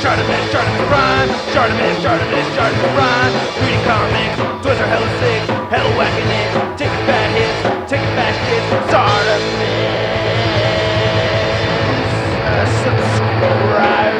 ShartimusPrime, ShartimusPrime. Reading comics, toys are hella sick, hella whacking it. Taking bad hits, taking back hits. Subscribe.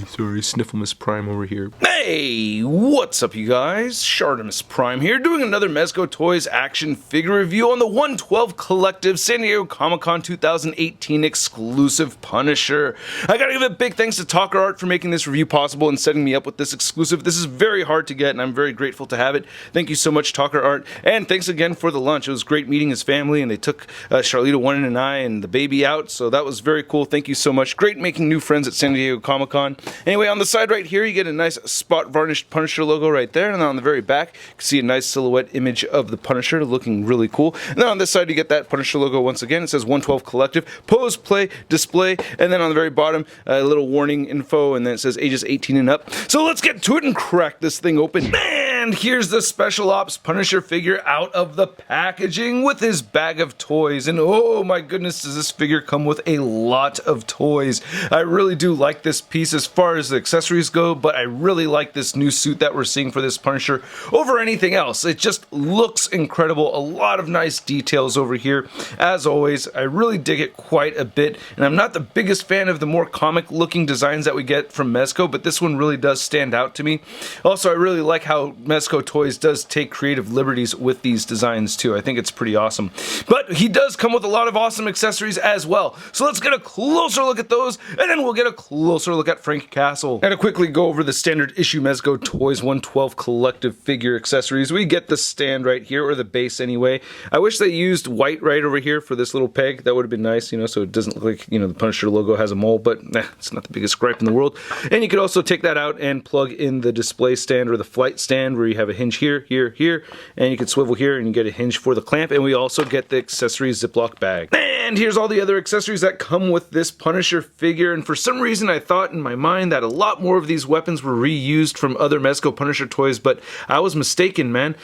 Sorry, SnifflemusPrime over here. Hey, what's up you guys? ShartimusPrime here, doing another Mezco Toys action figure review on the 112 Collective San Diego Comic-Con 2018 exclusive Punisher. I gotta give a big thanks to Talker Art for making this review possible and setting me up with this exclusive. This is very hard to get and I'm very grateful to have it. Thank you so much, Talker Art, and thanks again for the lunch. It was great meeting his family and they took Charlita, One and I and the baby out, so that was very cool. Thank you so much. Great making new friends at San Diego Comic-Con. Anyway, on the side right here, you get a nice spot varnished Punisher logo right there, and then on the very back, you can see a nice silhouette image of the Punisher looking really cool. And then on this side, you get that Punisher logo once again. It says 112 Collective, pose, play, display, and then on the very bottom, a little warning info, and then it says ages 18 and up. So let's get to it and crack this thing open. And here's the Special Ops Punisher figure out of the packaging with his bag of toys. And oh my goodness, does this figure come with a lot of toys. I really do like this piece as far as the accessories go, but I really like this new suit that we're seeing for this Punisher over anything else. It just looks incredible. A lot of nice details over here. As always, I really dig it quite a bit, and I'm not the biggest fan of the more comic looking designs that we get from Mezco, but this one really does stand out to me. Also, I really like how Mezco Toys does take creative liberties with these designs too. I think it's pretty awesome. But he does come with a lot of awesome accessories as well. So let's get a closer look at those, and then we'll get a closer look at Frank Castle. And to quickly go over the standard issue Mezco Toys 112 Collective figure accessories, we get the stand right here, or the base anyway. I wish they used white right over here for this little peg. That would have been nice, you know, so it doesn't look like, you know, the Punisher logo has a mole, but it's not the biggest gripe in the world. And you could also take that out and plug in the display stand or the flight stand, where you have a hinge here, here, here, and you can swivel here and you get a hinge for the clamp, and we also get the accessory Ziploc bag. And here's all the other accessories that come with this Punisher figure, and for some reason I thought in my mind that a lot more of these weapons were reused from other Mezco Punisher toys, but I was mistaken, man.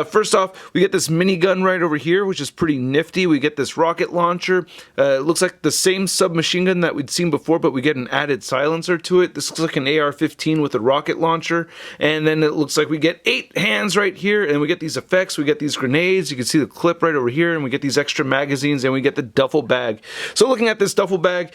First off, we get this minigun right over here, which is pretty nifty. We get this rocket launcher. It looks like the same submachine gun that we'd seen before, but we get an added silencer to it. This looks like an AR-15 with a rocket launcher, and then it looks like we get 8 hands right here, and we get these effects. We get these grenades. You can see the clip right over here, and we get these extra magazines, and we get the duffel bag. So looking at this duffel bag,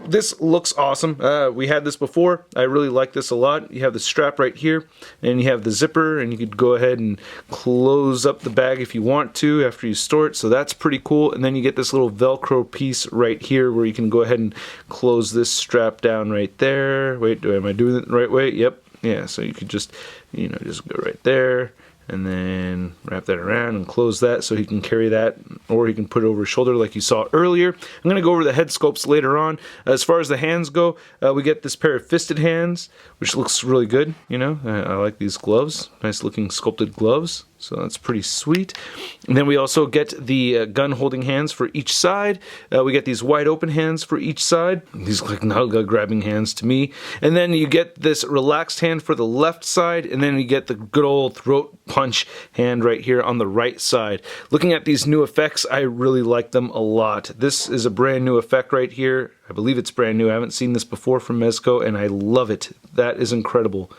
this looks awesome. We had this before. I really like this a lot. You have the strap right here, and you have the zipper, and you could go ahead and close up the bag if you want to after you store it, so that's pretty cool. And then you get this little Velcro piece right here where you can go ahead and close this strap down right there. Wait, am I doing it the right way? Yep. Yeah, so you could just, you know, just go right there and then wrap that around and close that so he can carry that, or he can put it over his shoulder like you saw earlier. I'm going to go over the head sculpts later on. As far as the hands go, we get this pair of fisted hands, which looks really good, you know. I like these gloves, nice looking sculpted gloves. So that's pretty sweet. And then we also get the gun holding hands for each side. We get these wide open hands for each side. These look like naga grabbing hands to me. And then you get this relaxed hand for the left side. And then you get the good old throat punch hand right here on the right side. Looking at these new effects, I really like them a lot. This is a brand new effect right here. I believe it's brand new. I haven't seen this before from Mezco, and I love it. That is incredible.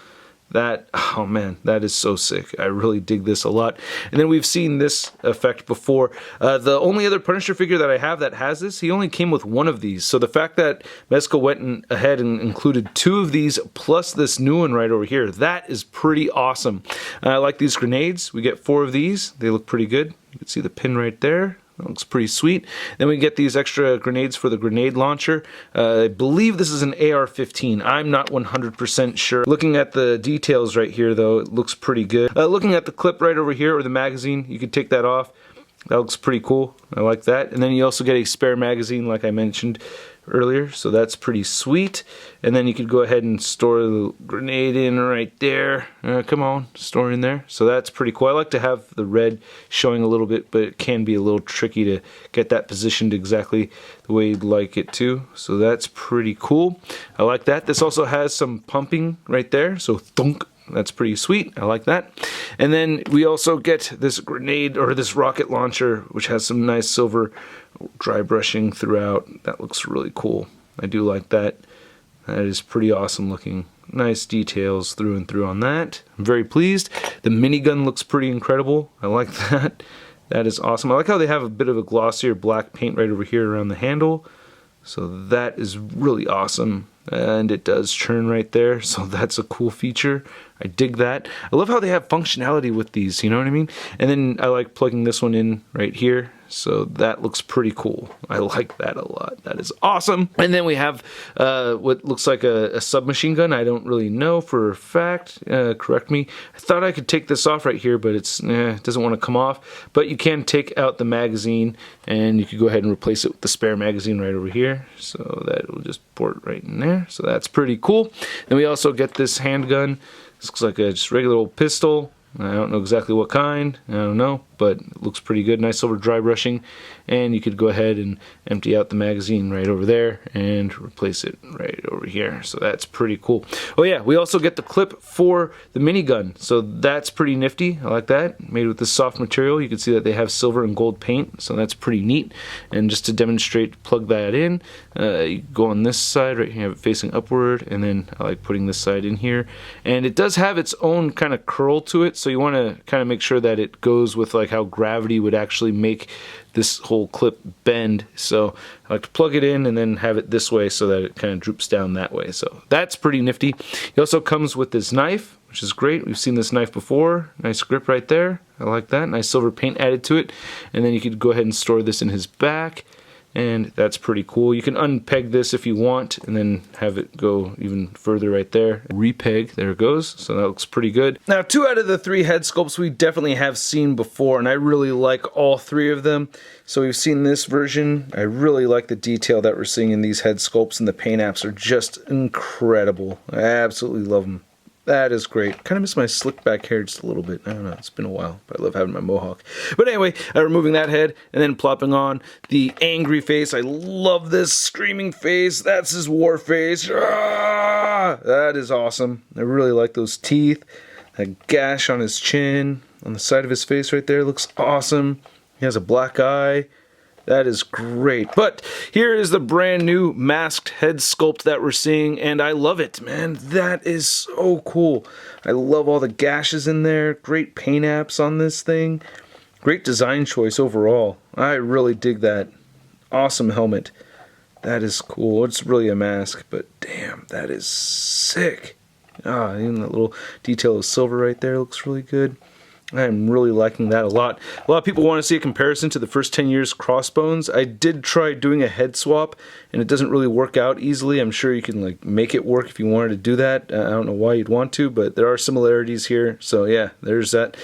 That, oh man, that is so sick. I really dig this a lot. And then we've seen this effect before. The only other Punisher figure that I have that has this, he only came with one of these. So the fact that Mezco went ahead and included 2 of these plus this new one right over here, that is pretty awesome. I like these grenades. We get 4 of these. They look pretty good. You can see the pin right there. That looks pretty sweet. Then we get these extra grenades for the grenade launcher. I believe this is an AR-15. I'm not 100% sure. Looking at the details right here, though, it looks pretty good. Looking at the clip right over here, or the magazine, you could take that off. That looks pretty cool. I like that. And then you also get a spare magazine, like I mentioned earlier, so that's pretty sweet. And then you could go ahead and store the grenade in right there. Come on, store in there. So that's pretty cool. I like to have the red showing a little bit, but it can be a little tricky to get that positioned exactly the way you'd like it to. So that's pretty cool. I like that. This also has some pumping right there, so thunk. That's pretty sweet. I like that. And then we also get this grenade or this rocket launcher, which has some nice silver dry brushing throughout. That looks really cool. I do like that. That is pretty awesome looking. Nice details through and through on that. I'm very pleased. The minigun looks pretty incredible. I like that. That is awesome. I like how they have a bit of a glossier black paint right over here around the handle. So that is really awesome. And it does churn right there, so that's a cool feature. I dig that. I love how they have functionality with these, you know what I mean? And then I like plugging this one in right here, so that looks pretty cool. I like that a lot. That is awesome. And then we have what looks like a submachine gun. I don't really know for a fact. Correct me. I thought I could take this off right here, but it doesn't want to come off. But you can take out the magazine, and you could go ahead and replace it with the spare magazine right over here. So that will just port right in there. So that's pretty cool. Then we also get this handgun. This looks like a just regular old pistol. I don't know exactly what kind. I don't know, but it looks pretty good. Nice silver dry brushing. And you could go ahead and empty out the magazine right over there and replace it right over here. So that's pretty cool. Oh yeah, we also get the clip for the minigun. So that's pretty nifty. I like that. Made with this soft material. You can see that they have silver and gold paint. So that's pretty neat. And just to demonstrate, plug that in. You go on this side right here, have it facing upward. And then I like putting this side in here. And it does have its own kind of curl to it. So you want to kind of make sure that it goes with like how gravity would actually make this whole clip bend. So I like to plug it in and then have it this way so that it kind of droops down that way. So that's pretty nifty. It also comes with this knife, which is great. We've seen this knife before. Nice grip right there. I like that. Nice silver paint added to it. And then you could go ahead and store this in his back. And that's pretty cool. You can unpeg this if you want and then have it go even further right there. Repeg, there it goes. So that looks pretty good. Now, 2 out of the 3 head sculpts we definitely have seen before, and I really like all 3 of them. So we've seen this version. I really like the detail that we're seeing in these head sculpts, and the paint apps are just incredible. I absolutely love them. That is great. Kind of miss my slick back hair just a little bit. I don't know. It's been a while, but I love having my mohawk. But anyway, removing that head and then plopping on the angry face. I love this screaming face. That's his war face. Ah! That is awesome. I really like those teeth. That gash on his chin, on the side of his face right there looks awesome. He has a black eye. That is great. But here is the brand new masked head sculpt that we're seeing, and I love it, man. That is so cool. I love all the gashes in there. Great paint apps on this thing. Great design choice overall. I really dig that. Awesome helmet. That is cool. It's really a mask, but damn, that is sick. Even that little detail of silver right there looks really good. I'm really liking that a lot. A lot of people want to see a comparison to the first 10 years Crossbones. I did try doing a head swap, and it doesn't really work out easily. I'm sure you can like make it work if you wanted to do that. I don't know why you'd want to, but there are similarities here. So yeah, there's that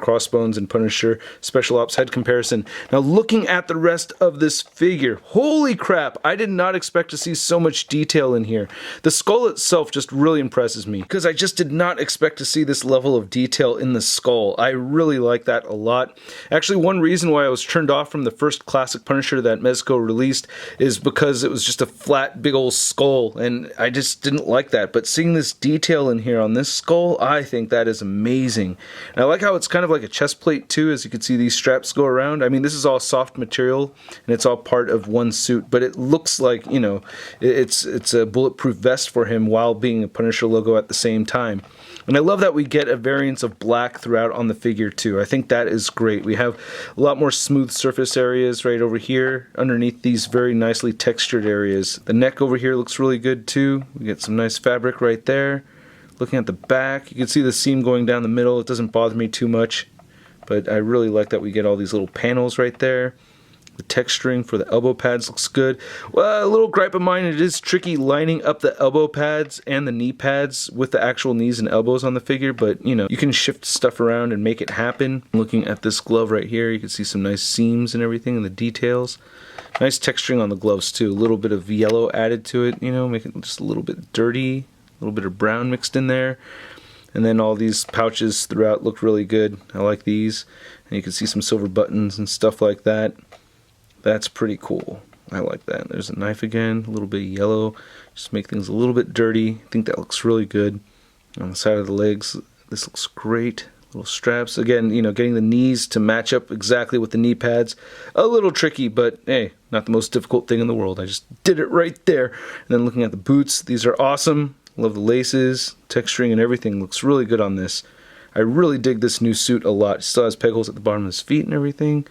Crossbones and Punisher Special Ops head comparison. Now looking at the rest of this figure, holy crap, I did not expect to see so much detail in here. The skull itself just really impresses me, because I just did not expect to see this level of detail in the skull. I really like that a lot. Actually, one reason why I was turned off from the first classic Punisher that Mezco released is because it was just a flat, big old skull, and I just didn't like that. But seeing this detail in here on this skull, I think that is amazing. And I like how it's kind of like a chest plate too, as you can see these straps go around. I mean, this is all soft material, and it's all part of one suit, but it looks like, you know, it's a bulletproof vest for him while being a Punisher logo at the same time. And I love that we get a variance of black throughout on the figure too. I think that is great. We have a lot more smooth surface areas right over here underneath these very nicely textured areas. The neck over here looks really good too. We get some nice fabric right there. Looking at the back, you can see the seam going down the middle. It doesn't bother me too much, but I really like that we get all these little panels right there. The texturing for the elbow pads looks good. Well, a little gripe of mine, it is tricky lining up the elbow pads and the knee pads with the actual knees and elbows on the figure, but you know, you can shift stuff around and make it happen. Looking at this glove right here, you can see some nice seams and everything and the details. Nice texturing on the gloves too. A little bit of yellow added to it, you know, make it just a little bit dirty, a little bit of brown mixed in there. And then all these pouches throughout look really good. I like these. And you can see some silver buttons and stuff like that. That's pretty cool. I like that. There's a knife again, a little bit of yellow. Just make things a little bit dirty. I think that looks really good. On the side of the legs, This looks great. Little straps. Again, you know, getting the knees to match up exactly with the knee pads. A little tricky, but hey, not the most difficult thing in the world. I just did it right there. And then looking at the boots, these are awesome. Love the laces, texturing and everything. Looks really good on this. I really dig this new suit a lot. It still has peg holes at the bottom of his feet and everything.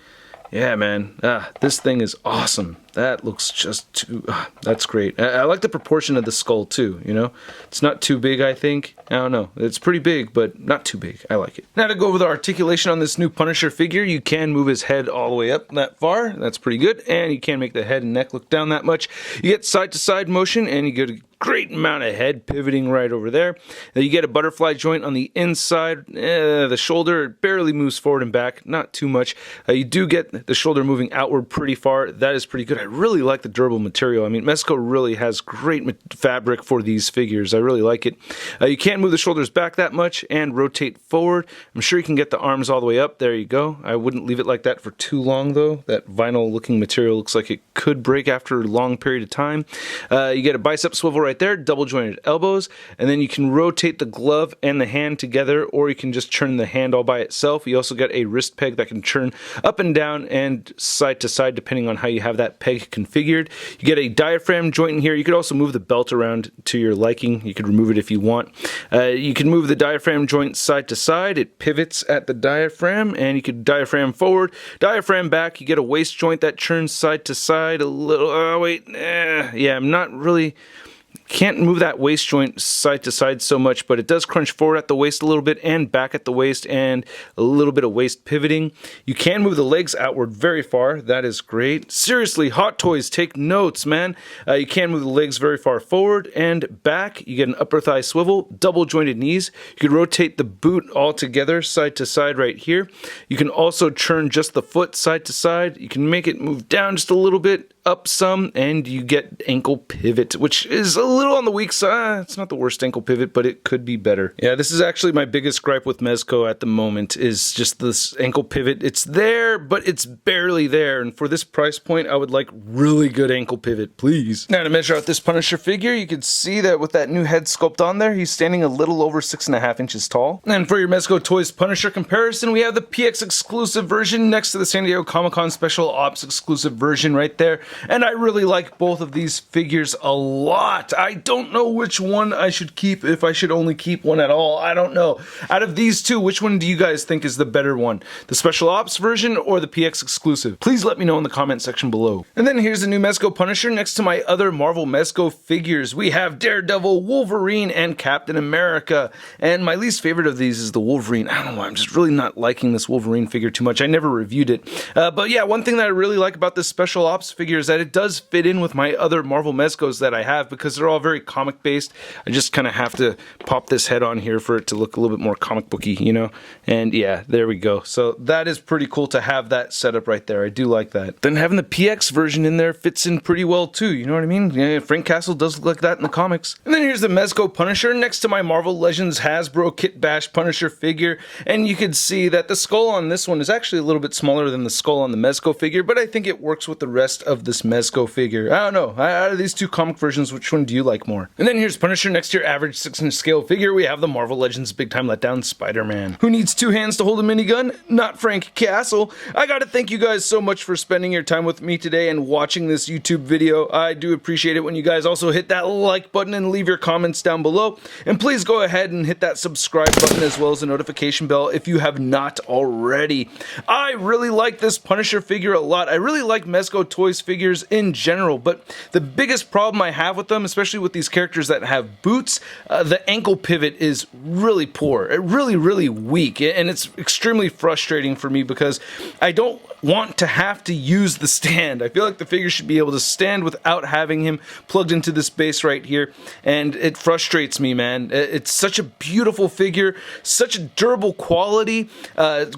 Yeah, man. This thing is awesome. That looks just too... that's great. I like the proportion of the skull, too, you know? It's not too big, I think. I don't know. It's pretty big, but not too big. I like it. Now, to go over the articulation on this new Punisher figure, you can move his head all the way up that far. That's pretty good. And you can make the head and neck look down that much. You get side-to-side motion, and you get a great amount of head pivoting right over there. Then you get a butterfly joint on the inside. The shoulder barely moves forward and back. Not too much. You do get the shoulder moving outward pretty far. That is pretty good. I really like the durable material. I mean, Mezco really has great fabric for these figures. I really like it. You can't move the shoulders back that much and rotate forward. I'm sure you can get the arms all the way up. There you go. I wouldn't leave it like that for too long, though. That vinyl looking material looks like it could break after a long period of time. You get a bicep swivel right there, double jointed elbows, and then you can rotate the glove and the hand together, or you can just turn the hand all by itself. You also get a wrist peg that can turn up and down and side to side depending on how you have that peg configured. You get a diaphragm joint in here. You could also move the belt around to your liking. You could remove it if you want. You can move the diaphragm joint side to side. It pivots at the diaphragm, and you could diaphragm forward, diaphragm back. You get a waist joint that turns side to side a little. Yeah, I'm not really... Can't move that waist joint side to side so much, but it does crunch forward at the waist a little bit and back at the waist, and a little bit of waist pivoting. You can move the legs outward very far. That is great. Seriously, Hot Toys, take notes, man. You can move the legs very far forward and back. You get an upper thigh swivel, double jointed knees. You can rotate the boot all together side to side right here. You can also turn just the foot side to side. You can make it move down just a little bit, up some, and you get ankle pivot, which is a little on the weak side. It's not the worst ankle pivot, but it could be better. Yeah, this is actually my biggest gripe with Mezco at the moment, is just this ankle pivot. It's there, but it's barely there, and for this price point, I would like really good ankle pivot, please. Now, to measure out this Punisher figure, you can see that with that new head sculpt on there, he's standing a little over 6.5 inches tall. And for your Mezco Toys Punisher comparison, we have the PX exclusive version next to the San Diego Comic-Con Special Ops exclusive version right there. And I really like both of these figures a lot. I don't know which one I should keep, if I should only keep one at all. I don't know. Out of these two, which one do you guys think is the better one? The Special Ops version or the PX exclusive? Please let me know in the comment section below. And then here's the new Mezco Punisher next to my other Marvel Mezco figures. We have Daredevil, Wolverine, and Captain America. And my least favorite of these is the Wolverine. I don't know why, I'm just really not liking this Wolverine figure too much. I never reviewed it. But yeah, one thing that I really like about this Special Ops figure is that it does fit in with my other Marvel Mezcos that I have, because they're all very comic based. I just kind of have to pop this head on here for it to look a little bit more comic booky, you know? And yeah, there we go. So that is pretty cool to have that setup right there. I do like that. Then having the PX version in there fits in pretty well too, you know what I mean? Yeah, Frank Castle does look like that in the comics. And then here's the Mezco Punisher next to my Marvel Legends Hasbro Kit Bash Punisher figure, and you can see that the skull on this one is actually a little bit smaller than the skull on the Mezco figure, but I think it works with the rest of this Mezco figure. I don't know. Out of these two comic versions, which one do you like more? And then here's Punisher next to your average 6-inch scale figure. We have the Marvel Legends Big Time Letdown Spider-Man. Who needs two hands to hold a minigun? Not Frank Castle. I gotta thank you guys so much for spending your time with me today and watching this YouTube video. I do appreciate it when you guys also hit that like button and leave your comments down below. And please go ahead and hit that subscribe button as well as the notification bell if you have not already. I really like this Punisher figure a lot. I really like Mezco Toys figures in general, but the biggest problem I have with them, especially with these characters that have boots, the ankle pivot is really poor. It really weak, and it's extremely frustrating for me because I don't want to have to use the stand. I feel like the figure should be able to stand without having him plugged into this base right here, and it frustrates me, man. It's such a beautiful figure, such a durable quality,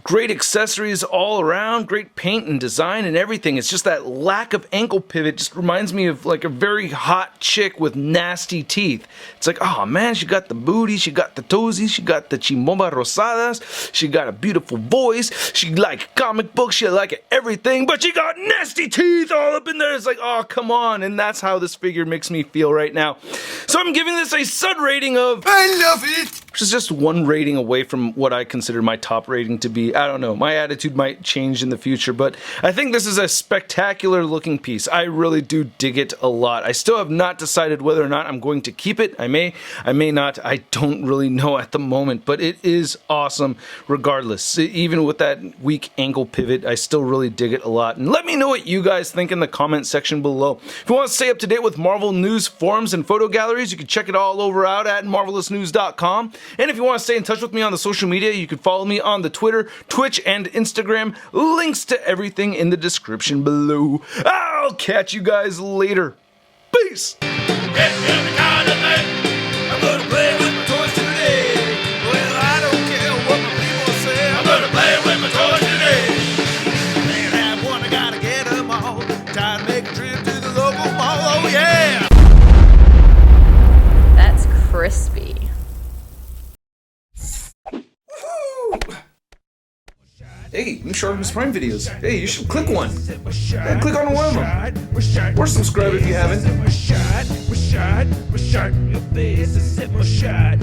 great accessories all around, great paint and design and everything. It's just that lack of ankle pivot just reminds me of like a very hot chick with nasty teeth. It's like, oh man, she got the booty, she got the toesies, she got the chimomba rosadas, she got a beautiful voice, she like comic books, she like everything, but she got nasty teeth all up in there. It's like, oh, come on. And that's how this figure makes me feel right now. So I'm giving this a sud rating of, I love it. which is just one rating away from what I consider my top rating to be. I don't know, my attitude might change in the future, but I think this is a spectacular looking piece. I really do dig it a lot. I still have not decided whether or not I'm going to keep it. I may not. I don't really know at the moment, but it is awesome regardless. Even with that weak ankle pivot, I still really dig it a lot. And let me know what you guys think in the comment section below. If you want to stay up to date with Marvel news, forums, and photo galleries, you can check it all over out at marvelousnews.com. And if you want to stay in touch with me on the social media, you can follow me on the Twitter, Twitch, and Instagram. Links to everything in the description below. I'll catch you guys later. Peace! I'm gonna play with my toys today. Well, I don't care what my people say. I'm gonna play with my toys today. Can't have one, I gotta get them all. Time to make a trip to the local mall. Oh yeah! That's crispy. Hey, new ShartimusPrime videos. Hey, you should click one. Yeah, click on one of them. Or subscribe if you haven't. Your face is my shot.